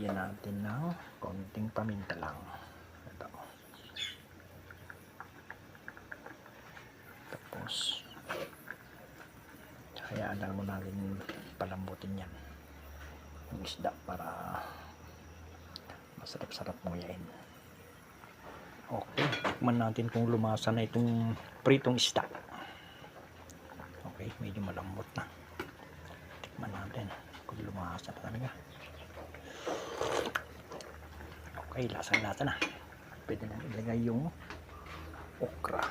lagyan natin ng konting paminta lang. Ito. Tapos hayaan lang mo natin palambutin yan yung isda para masarap-sarap nguyain. Okay, tikman natin kung lumasa na itong pritong isda. Okay, medyo malambot na. Tikman natin kung lumasa na talaga. Okay, lasa-lasa na. Pwede na ilagay yung okra.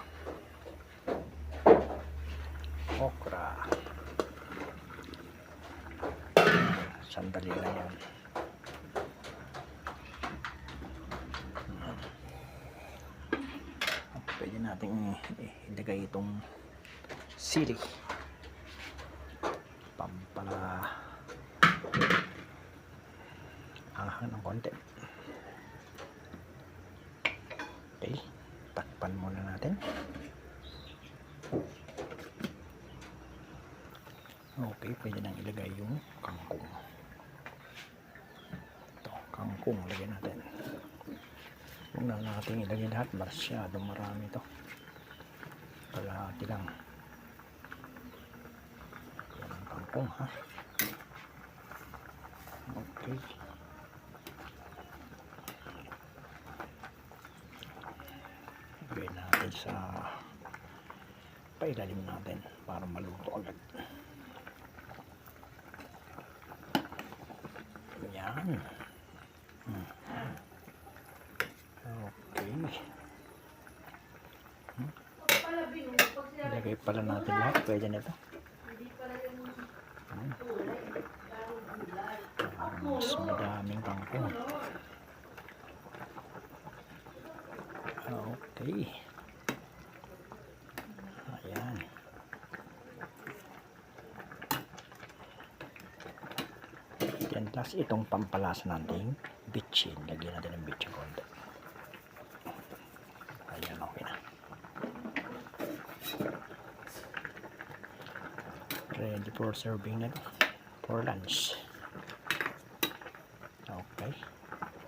Sandali lang yan. Pwede natin ilagay itong sili. Pampala anghang ng konti. Okay, takpan muna natin. Okay, pwede nang ilagay yung kangkong. Ito, kangkong lagyan natin. Huwag na natin ilagay lahat, masyadong marami ito. Kalahati lang. Yan ang kangkong, ha? Okay. Lagyan natin sa pailalim natin para maluto agad. Yan. Okay. Ilagay pala natin lahat. Pwede na ito. Mas madaming kangkong. Okay. Ayan. Yan, tapos itong pampalas natin bitchin. Lagyan natin ng bitchin konti. Ayan, okay na. Ready for serving na ito. For lunch. Okay.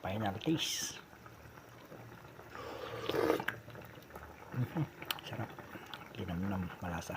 Final taste. Sarap. Kinamnam, malasa.